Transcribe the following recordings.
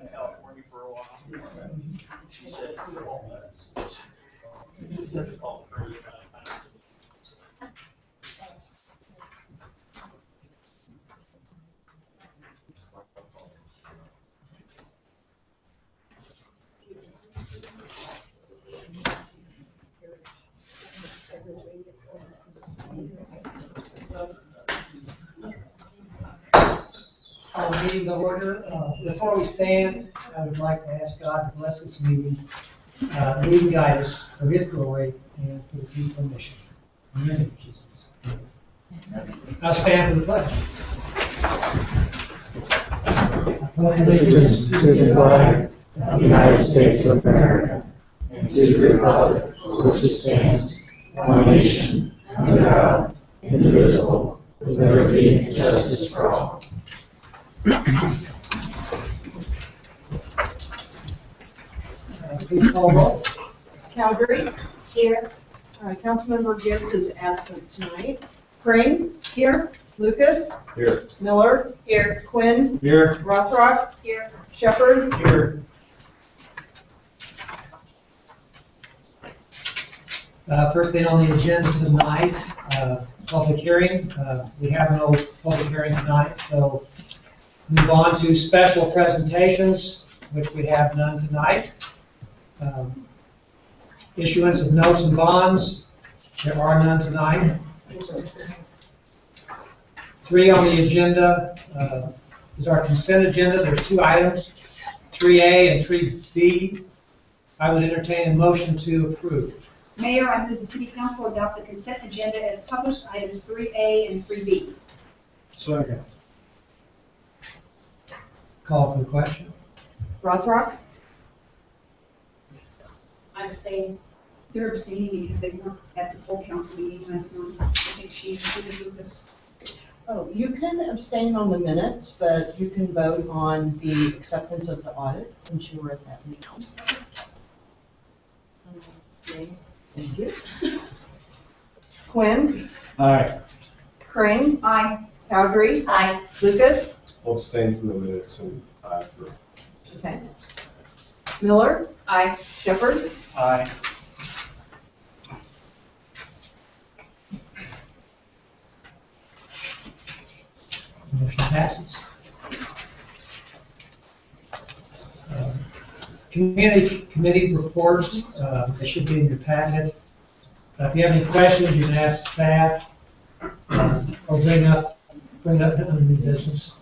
to California for a while. She said, Meeting to order. Before we stand, I would like to ask God to bless this meeting, lead and guide us for His glory and for the people mission. In the name of Jesus. I'll stand for the pledge. I pledge allegiance to the flag of the United States of America and to the republic for which it stands, one nation, under God, indivisible, with liberty and justice for all. Please call roll. Calgary. Here. Councilmember Gibbs is absent tonight. Crane. Here. Lucas. Here. Miller. Here. Quinn. Here. Rothrock. Here. Shepherd. Here. First thing on the agenda tonight, public hearing. We have no public hearing tonight, so move on to special presentations, which we have none tonight. Issuance of notes and bonds, there are none tonight. 3 on the agenda is our consent agenda. There's 2 items, 3A and 3B. I would entertain a motion to approve. Mayor, I move the City Council adopt the consent agenda as published, items 3A and 3B. Second. Call for the question. Rothrock. I'm abstaining. They're abstaining because they weren't at the full council meeting last month. I think she included Lucas. Oh, you can abstain on the minutes, but you can vote on the acceptance of the audit since you were at that meeting. Okay. Thank you. Quinn. Aye. Crane. Aye. Calgary. Aye. Lucas. I'll abstain from the minutes and aye for. Okay. Miller. Aye. Shepherd. Aye. Motion passes. Community committee reports, they should be in your packet. If you have any questions, you can ask staff or bring up under new business.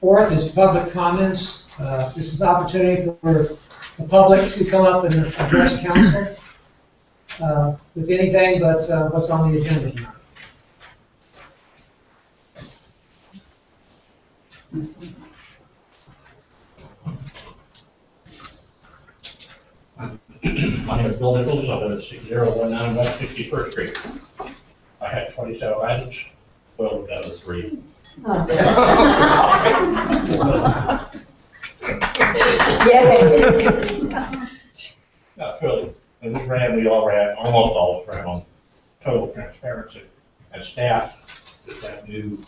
4th is public comments. This is opportunity for the public to come up and address council with anything but what's on the agenda tonight. My name is Bill Nichols. I live at 6019 West 61st Street. I had 27 items, 12 out of 3. No, truly. And we all ran, almost all ran on total transparency. And staff, with that new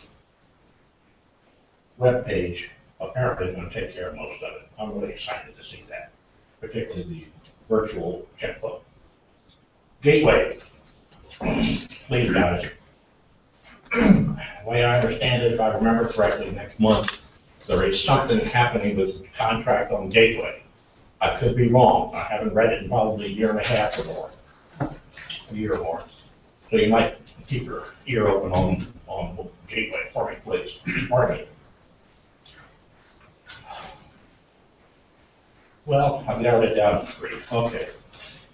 webpage, apparently is going to take care of most of it. I'm really excited to see that, particularly the virtual checkbook. Gateway, please guys. The way I understand it, if I remember correctly, next month, there is something happening with the contract on Gateway. I could be wrong. I haven't read it in probably a year and a half or more. A year or more. So you might keep your ear open on Gateway for me, please. Pardon me. Well, I've narrowed it down to 3. Okay.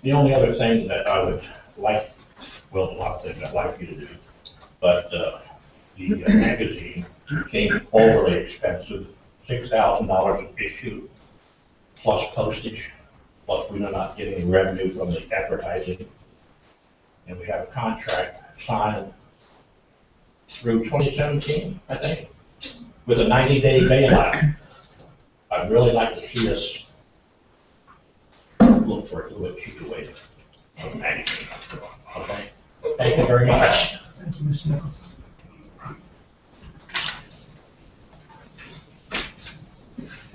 The only other thing that I would like, well, a lot of things I'd like you to do, but the magazine came overly expensive, $6,000 an issue, plus postage, plus we are not getting any revenue from the advertising. And we have a contract signed through 2017, I think, with a 90-day bailout. I'd really like to see us look for a little bit cheaper way to magazine. Okay? Thank you very much. Thank you, Mr. Nichols.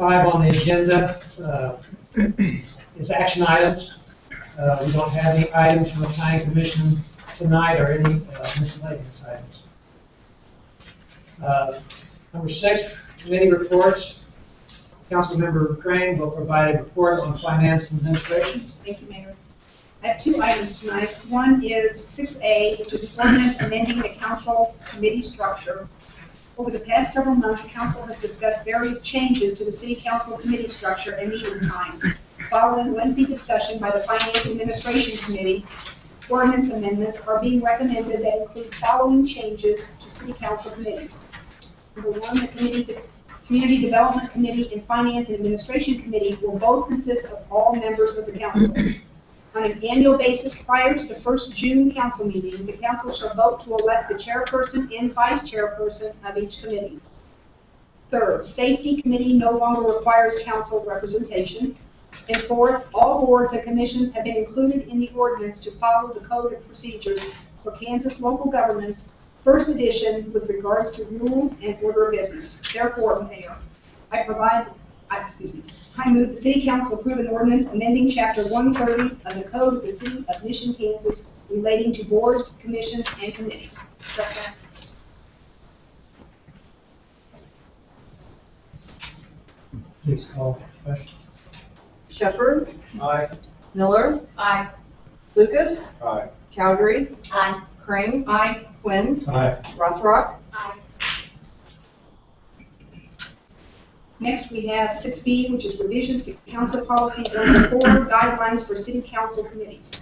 5 on the agenda is action items. We don't have any items from the planning commission tonight or any miscellaneous items. Number 6, committee reports. Councilmember Crane will provide a report on finance and administration. Thank you, Mayor. I have 2 items tonight. One is 6A, which is ordinance amending the council committee structure. Over the past several months, council has discussed various changes to the city council committee structure and meeting times. Following lengthy discussion by the Finance Administration Committee, ordinance amendments are being recommended that include following changes to city council committees. Number 1, the Community Development Committee and Finance and Administration Committee will both consist of all members of the council. On an annual basis prior to the first June council meeting, the council shall vote to elect the chairperson and vice chairperson of each committee. 3rd, Safety Committee no longer requires council representation. And 4th, all boards and commissions have been included in the ordinance to follow the Code of Procedures for Kansas Local Governments, first edition, with regards to rules and order of business. Therefore, Mayor, I move the City Council approve an ordinance amending Chapter 130 of the Code of the City of Mission, Kansas, relating to boards, commissions, and committees. Second. Please call the question. Shepherd, Aye. Miller, Aye. Aye. Lucas, Cowdery, Aye. Crane, Aye. Quinn, Aye. Rothrock. Aye. Next, we have 6B, which is revisions to Council Policy 104, guidelines for City Council committees.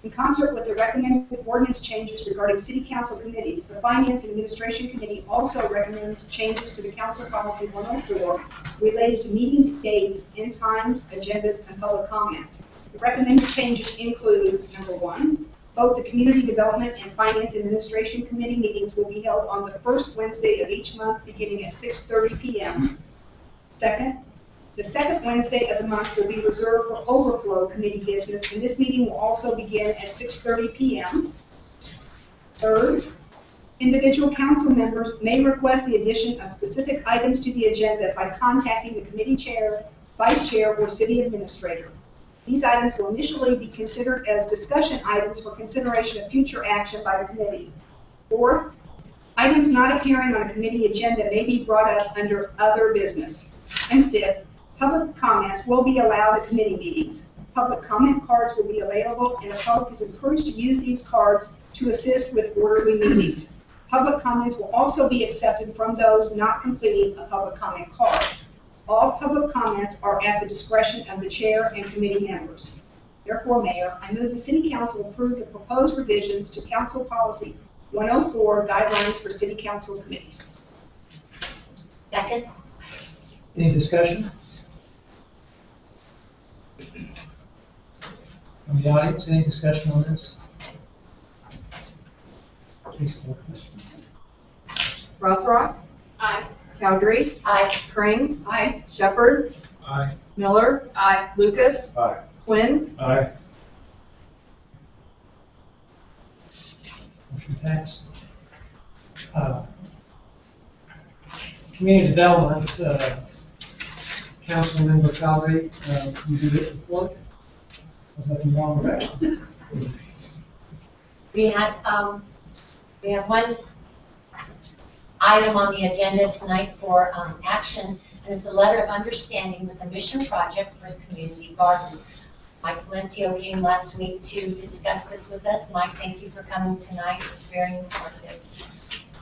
In concert with the recommended ordinance changes regarding City Council committees, the Finance and Administration Committee also recommends changes to the Council Policy 104 related to meeting dates and times, agendas, and public comments. The recommended changes include, number 1, both the Community Development and Finance and Administration Committee meetings will be held on the first Wednesday of each month, beginning at 6:30 p.m. Second, the second Wednesday of the month will be reserved for overflow committee business, and this meeting will also begin at 6:30 p.m. Third, individual council members may request the addition of specific items to the agenda by contacting the committee chair, vice chair, or city administrator. These items will initially be considered as discussion items for consideration of future action by the committee. Fourth, items not appearing on a committee agenda may be brought up under other business. And 5th, public comments will be allowed at committee meetings. Public comment cards will be available, and the public is encouraged to use these cards to assist with orderly meetings. Public comments will also be accepted from those not completing a public comment card. All public comments are at the discretion of the chair and committee members. Therefore, Mayor, I move the City Council approve the proposed revisions to Council Policy 104, guidelines for City Council committees. Second. Any discussion? From the audience, any discussion on this? Please call the question. Rothrock, Aye. Cowdery, Aye. Crane, Aye. Shepherd, Aye. Miller, Aye. Lucas, Aye. Quinn, Aye. Motion passed. Community Development, Councilmember Cowdery, you do it report? Was that in the wrong direction? We have one item on the agenda tonight for action, and it's a letter of understanding with the Mission Project for the Community Garden. Mike Valencia came last week to discuss this with us. Mike, thank you for coming tonight. It was very informative.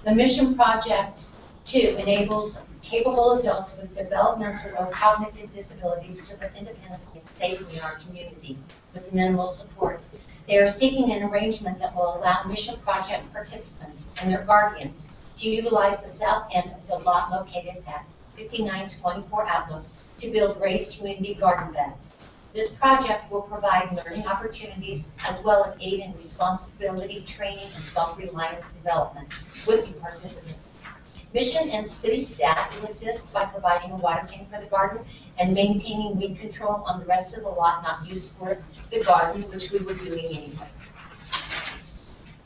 The Mission Project, 2, enables capable adults with developmental or cognitive disabilities to live independently and safely in our community with minimal support. They are seeking an arrangement that will allow Mission Project participants and their guardians to utilize the south end of the lot located at 5924 Outlook to build raised community garden beds. This project will provide learning opportunities as well as aid in responsibility, training, and self-reliance development with the participants. Mission and city staff will assist by providing a water tank for the garden and maintaining weed control on the rest of the lot not used for the garden, which we were doing anyway.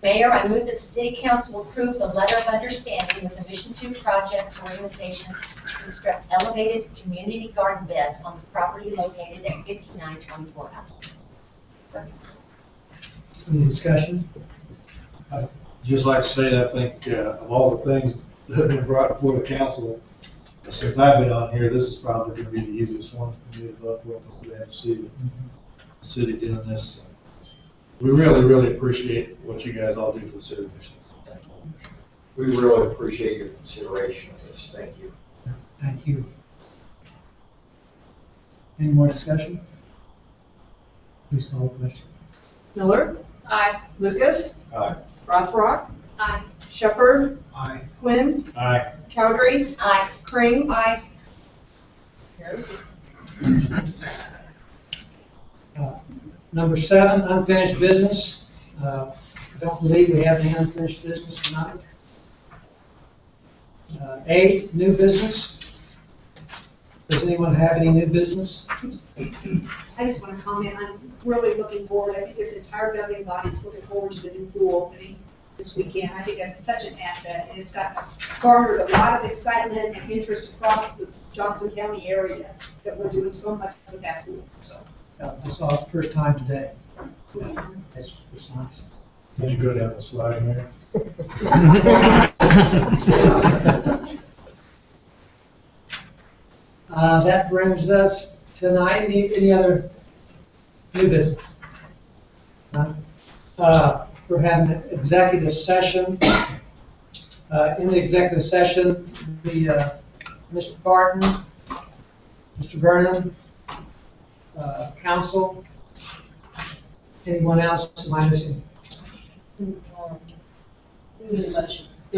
Mayor, I move that the city council approve the letter of understanding with the Mission 2 project organization to construct elevated community garden beds on the property located at 5924 Apple. Any discussion? Just like to say that I think of all the things that have been brought before the council, since I've been on here, this is probably going to be the easiest one for me to look to see the city doing this. We really, really appreciate what you guys all do for the city of Mission. We really appreciate your consideration of this. Thank you. Thank you. Any more discussion? Please call the question. Miller? Aye. Lucas? Aye. Rothrock? Aye. Shepherd? Aye. Quinn? Aye. Cowdery? Aye. Kring? Aye. Number 7, unfinished business. I don't believe we have any unfinished business tonight. 8, new business. Does anyone have any new business? I just want to comment, I'm really looking forward, I think this entire governing body is looking forward to the new pool opening this weekend. I think that's such an asset, and it's got garnered a lot of excitement and interest across the Johnson County area that we're doing so much with that pool, so. I saw it the first time today. It's nice. Did you go down the slide there? That brings us tonight. Any other new business? None? We're having an executive session. In the executive session, Mr. Barton, Mr. Vernon, council, anyone else, am I missing? There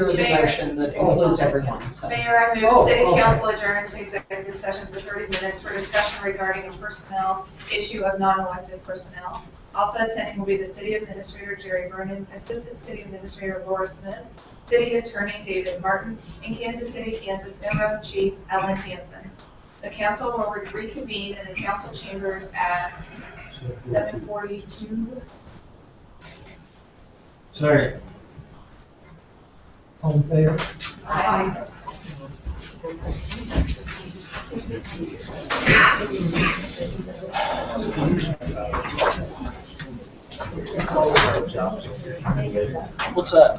was a motion that includes everyone, so. Mayor, I move city council adjourn to executive session for 30 minutes for discussion regarding a personnel issue of non-elected personnel. Also attending will be the city administrator, Jerry Vernon, assistant city administrator, Laura Smith, city attorney, David Martin, and Kansas City, Kansas interim chief, Ellen Hansen. The council will reconvene in the council chambers at 7:42. Sorry. All in favor? Aye. What's up?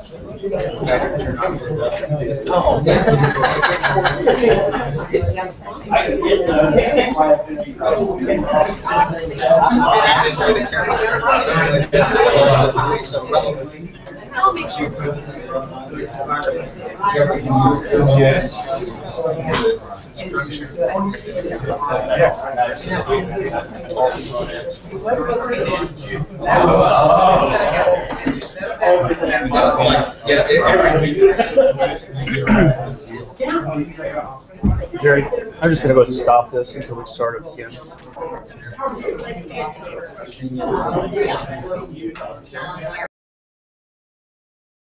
Oh, I'll make sure. Jerry, I'm just gonna go ahead and stop this until we start it again.